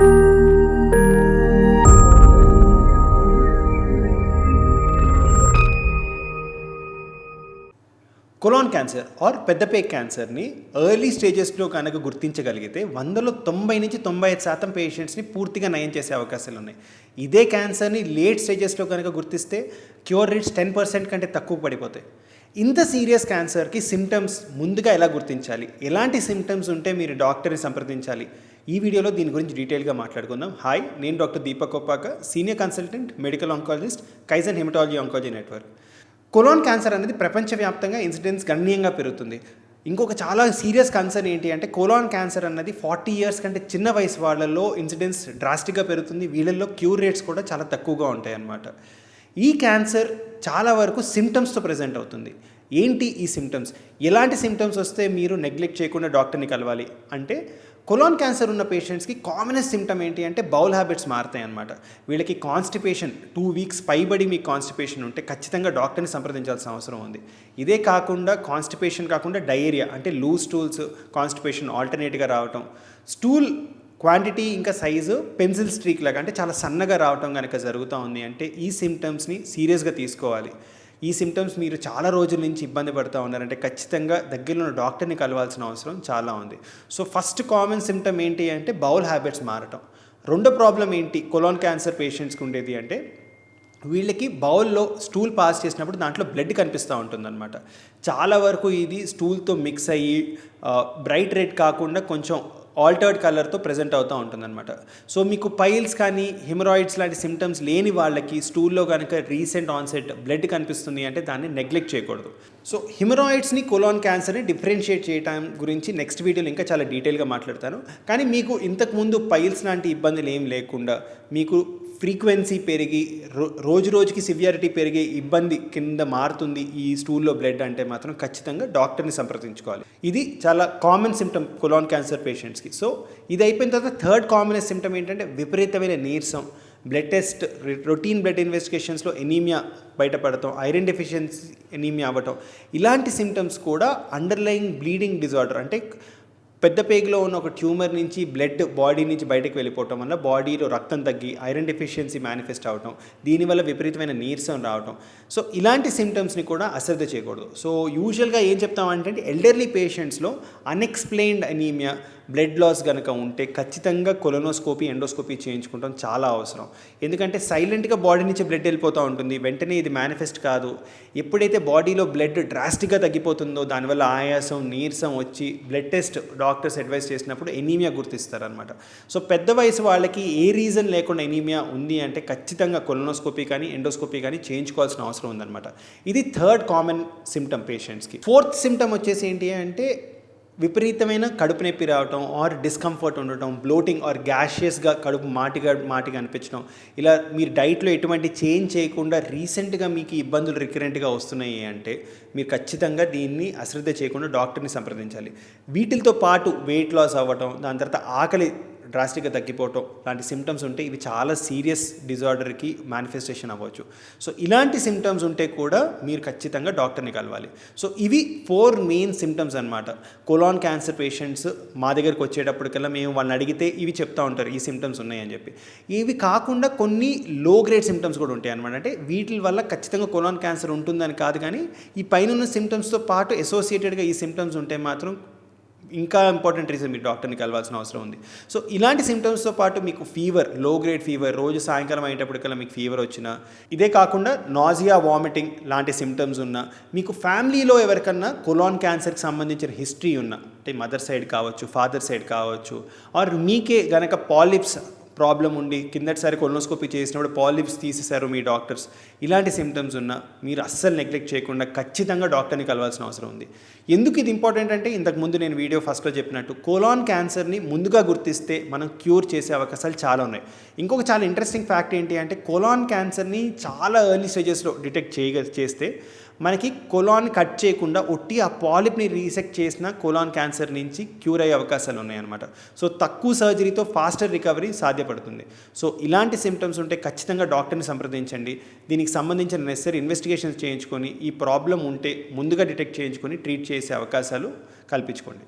Colon cancer are పెద్దపేగు క్యాన్సర్ని early స్టేజెస్లో కనుక గుర్తించగలిగితే 100లో 90 నుంచి 95% పేషెంట్స్ని పూర్తిగా నయం చేసే అవకాశాలు ఉన్నాయి. ఇదే క్యాన్సర్ని లేట్ స్టేజెస్లో కనుక గుర్తిస్తే క్యూర్ రేట్స్ 10% కంటే తక్కువ పడిపోతాయి. ఇంత సీరియస్ క్యాన్సర్కి సిమ్టమ్స్ ముందుగా ఎలా గుర్తించాలి, ఎలాంటి సిమ్టమ్స్ ఉంటే మీరు డాక్టర్ని సంప్రదించాలి, ఈ వీడియోలో దీని గురించి డీటెయిల్గా మాట్లాడుకుందాం. హాయ్, నేను doctor Deepak Koppaka, senior consultant medical oncologist, kaizen haematology oncology network. Colon cancer అనేది ప్రపంచవ్యాప్తంగా ఇన్సిడెన్స్ గణనీయంగా పెరుగుతుంది. ఇంకొక చాలా సీరియస్ కన్సర్న్ ఏంటి అంటే కొలాన్ క్యాన్సర్ అన్నది 40 ఇయర్స్ కంటే చిన్న వయసు వాళ్ళల్లో ఇన్సిడెన్స్ డ్రాస్టిక్గా పెరుగుతుంది. వీళ్ళల్లో క్యూర్ రేట్స్ కూడా చాలా తక్కువగా ఉంటాయి అన్నమాట. ఈ క్యాన్సర్ చాలా వరకు సిమ్టమ్స్తో ప్రజెంట్ అవుతుంది. ఏంటి ఈ సిమ్టమ్స్, ఎలాంటి సిమ్టమ్స్ వస్తే మీరు నెగ్లెక్ట్ చేయకుండా డాక్టర్ని కలవాలి అంటే, కొలాన్ క్యాన్సర్ ఉన్న పేషెంట్స్కి కామనెస్ట్ సిమ్టమ్ ఏంటి అంటే బౌల్ హ్యాబిట్స్ మారుతాయి అన్నమాట. వీళ్ళకి కాన్స్టిపేషన్ 2 వీక్స్ పైబడి మీకు కాన్స్టిపేషన్ ఉంటే ఖచ్చితంగా డాక్టర్ని సంప్రదించాల్సిన అవసరం ఉంది. ఇదే కాకుండా కాన్స్టిపేషన్ కాకుండా డయేరియా అంటే లూజ్ స్టూల్స్, కాన్స్టిపేషన్ ఆల్టర్నేట్గా రావటం, స్టూల్ క్వాంటిటీ ఇంకా సైజు పెన్సిల్ స్ట్రీక్ లాగా అంటే చాలా సన్నగా రావటం కనుక జరుగుతూ ఉంది అంటే ఈ సిమ్టమ్స్ని సీరియస్గా తీసుకోవాలి. ఈ సిమ్టమ్స్ మీరు చాలా రోజుల నుంచి ఇబ్బంది పడుతూ ఉన్నారంటే ఖచ్చితంగా దగ్గరలో ఉన్న డాక్టర్ని కలవాల్సిన అవసరం చాలా ఉంది. సో ఫస్ట్ కామన్ సిమ్టమ్ ఏంటి అంటే బౌల్ హ్యాబిట్స్ మారటం. రెండో ప్రాబ్లం ఏంటి కొలాన్ క్యాన్సర్ పేషెంట్స్కి ఉండేది అంటే, వీళ్ళకి బౌల్లో స్టూల్ పాస్ చేసినప్పుడు దాంట్లో బ్లడ్ కనిపిస్తూ ఉంటుందన్నమాట. చాలా వరకు ఇది స్టూల్తో మిక్స్ అయ్యి బ్రైట్ రెడ్ కాకుండా కొంచెం ఆల్టర్డ్ కలర్తో ప్రజెంట్ అవుతూ ఉంటుందన్నమాట. సో మీకు పైల్స్ కానీ హిమరాయిడ్స్ లాంటి సిమ్టమ్స్ లేని వాళ్ళకి స్టూల్లో కనుక రీసెంట్ ఆన్సెట్ బ్లడ్ కనిపిస్తుంది అంటే దాన్ని నెగ్లెక్ట్ చేయకూడదు. సో హిమరాయిడ్స్ని కొలాన్ క్యాన్సర్ని డిఫరెన్షియేట్ చేయడం గురించి నెక్స్ట్ వీడియోలో ఇంకా చాలా డీటెయిల్గా మాట్లాడతాను. కానీ మీకు ఇంతకుముందు పైల్స్ లాంటి ఇబ్బందులు ఏం లేకుండా మీకు ఫ్రీక్వెన్సీ పెరిగి రోజు రోజుకి సివియారిటీ పెరిగే ఇబ్బంది కింద మారుతుంది ఈ స్టూల్లో బ్లడ్ అంటే మాత్రం ఖచ్చితంగా డాక్టర్ని సంప్రదించుకోవాలి. ఇది చాలా కామన్ సిమ్టమ్ కొలాన్ క్యాన్సర్ పేషెంట్స్కి. సో ఇది అయిపోయిన తర్వాత థర్డ్ కామనెస్ట్ సిమ్టమ్ ఏంటంటే విపరీతమైన నీరసం, బ్లడ్ టెస్ట్ రొటీన్ బ్లడ్ ఇన్వెస్టిగేషన్స్లో ఎనీమియా బయటపడటం, ఐరన్ డెఫిషియన్సీ ఎనీమియా అవ్వటం, ఇలాంటి సిమ్టమ్స్ కూడా అండర్లయింగ్ బ్లీడింగ్ డిజార్డర్ అంటే పెద్ద పేగులో ఉన్న ఒక ట్యూమర్ నుంచి బ్లడ్ బాడీ నుంచి బయటకు వెళ్ళిపోవటం వల్ల బాడీలో రక్తం తగ్గి ఐరన్ డెఫిషియన్సీ మేనిఫెస్ట్ అవటం, దీనివల్ల విపరీతమైన నీరసం రావటం. సో ఇలాంటి సిమ్టమ్స్ని కూడా అశ్రద్ధ చేయకూడదు. సో యూజువల్గా ఏం చెప్తామంటే ఎల్డర్లీ పేషెంట్స్లో అన్ఎక్స్ప్లెయిన్డ్ అనీమియా, బ్లడ్ లాస్ కనుక ఉంటే ఖచ్చితంగా కొలనోస్కోపీ, ఎండోస్కోపీ చేయించుకుంటాం చాలా అవసరం. ఎందుకంటే సైలెంట్గా బాడీ నుంచి బ్లడ్ వెళ్ళిపోతూ ఉంటుంది, వెంటనే ఇది మేనిఫెస్ట్ కాదు. ఎప్పుడైతే బాడీలో బ్లడ్ డ్రాస్టిక్గా తగ్గిపోతుందో దానివల్ల ఆయాసం, నీరసం వచ్చి బ్లడ్ టెస్ట్ డాక్టర్స్ అడ్వైస్ చేసినప్పుడు ఎనీమియా గుర్తిస్తారనమాట. సో పెద్ద వయసు వాళ్ళకి ఏ రీజన్ లేకుండా ఎనీమియా ఉంది అంటే ఖచ్చితంగా కొలనోస్కోపీ కానీ ఎండోస్కోపీ కానీ చేయించుకోవాల్సిన అవసరం ఉందన్నమాట. ఇది థర్డ్ కామన్ సిమ్టమ్ పేషెంట్స్కి. ఫోర్త్ సిమ్టమ్ వచ్చేసి ఏంటి అంటే విపరీతమైన కడుపు నొప్పి రావటం ఆర్ డిస్కంఫర్ట్ ఉండటం, బ్లోటింగ్ ఆర్ గ్యాషియస్గా కడుపు మాటిగా అనిపించడం. ఇలా మీరు డైట్లో ఎటువంటి చేంజ్ చేయకుండా రీసెంట్గా మీకు ఇబ్బందులు రికరెంట్గా వస్తున్నాయి అంటే మీరు ఖచ్చితంగా దీన్ని అశ్రద్ధ చేయకుండా డాక్టర్ని సంప్రదించాలి. వీటితో పాటు వెయిట్ లాస్ అవ్వటం, దాని తర్వాత ఆకలి డ్రాస్టిక్గా తగ్గిపోవటం లాంటి సిమ్టమ్స్ ఉంటే ఇవి చాలా సీరియస్ డిజార్డర్కి మేనిఫెస్టేషన్ అవ్వచ్చు. సో ఇలాంటి సిమ్టమ్స్ ఉంటే కూడా మీరు ఖచ్చితంగా డాక్టర్ని కలవాలి. సో ఇవి 4 మెయిన్ సిమ్టమ్స్ అనమాట. కొలాన్ క్యాన్సర్ పేషెంట్స్ మా దగ్గరికి వచ్చేటప్పటికల్లా మేము వాళ్ళని అడిగితే ఇవి చెప్తూ ఉంటారు, ఈ సిమ్టమ్స్ ఉన్నాయని చెప్పి. ఇవి కాకుండా కొన్ని లో గ్రేడ్ సిమ్టమ్స్ కూడా ఉంటాయి అనమాట. అంటే వీటి వల్ల ఖచ్చితంగా కొలాన్ క్యాన్సర్ ఉంటుందని కాదు, కానీ ఈ పైన సిమ్టమ్స్తో పాటు అసోసియేటెడ్గా ఈ సిమ్టమ్స్ ఉంటే మాత్రం ఇంకా ఇంపార్టెంట్ రీజన్ మీరు డాక్టర్ని కలవాల్సిన అవసరం ఉంది. సో ఇలాంటి సిమ్టమ్స్తో పాటు మీకు ఫీవర్, లో గ్రేడ్ ఫీవర్, రోజు సాయంకాలం అయ్యేటప్పటికల్లా మీకు ఫీవర్ వచ్చినా, ఇదే కాకుండా నాజియా, వామిటింగ్ లాంటి సిమ్టమ్స్ ఉన్నా, మీకు ఫ్యామిలీలో ఎవరికన్నా కొలాన్ క్యాన్సర్కి సంబంధించిన హిస్టరీ ఉన్నా, అంటే మదర్ సైడ్ కావచ్చు, ఫాదర్ సైడ్ కావచ్చు, ఆర్ మీకే గనక పాలిప్స్ ప్రాబ్లం ఉండి కిందటిసారి కొలనోస్కోపీ చేసినప్పుడు పాలిప్స్ తీసేశారు మీ డాక్టర్స్, ఇలాంటి సిమ్టమ్స్ ఉన్నా మీరు అస్సలు నెగ్లెక్ట్ చేయకుండా ఖచ్చితంగా డాక్టర్ని కలవాల్సిన అవసరం ఉంది. ఎందుకు ఇది ఇంపార్టెంట్ అంటే ఇంతకుముందు నేను వీడియో ఫస్ట్లో చెప్పినట్టు కొలాన్ క్యాన్సర్ని ముందుగా గుర్తిస్తే మనం క్యూర్ చేసే అవకాశాలు చాలా ఉన్నాయి. ఇంకొక చాలా ఇంట్రెస్టింగ్ ఫ్యాక్ట్ ఏంటి అంటే కొలాన్ క్యాన్సర్ని చాలా ఎర్లీ స్టేజెస్లో డిటెక్ట్ చేస్తే మనకి కొలాన్ కట్ చేయకుండా ఒట్టి ఆ పాలిప్ని రీసెక్ట్ చేసిన కొలాన్ క్యాన్సర్ నుంచి క్యూర్ అయ్యే అవకాశాలు ఉన్నాయన్నమాట. సో తక్కువ సర్జరీతో ఫాస్టర్ రికవరీ సాధ్యపడుతుంది. సో ఇలాంటి సిమ్టమ్స్ ఉంటే ఖచ్చితంగా డాక్టర్ని సంప్రదించండి. దీనికి సంబంధించిన నెసరీ ఇన్వెస్టిగేషన్స్ చేయించుకొని ఈ ప్రాబ్లం ఉంటే ముందుగా డిటెక్ట్ చేయించుకొని ట్రీట్ చేసే అవకాశాలు కల్పించుకోండి.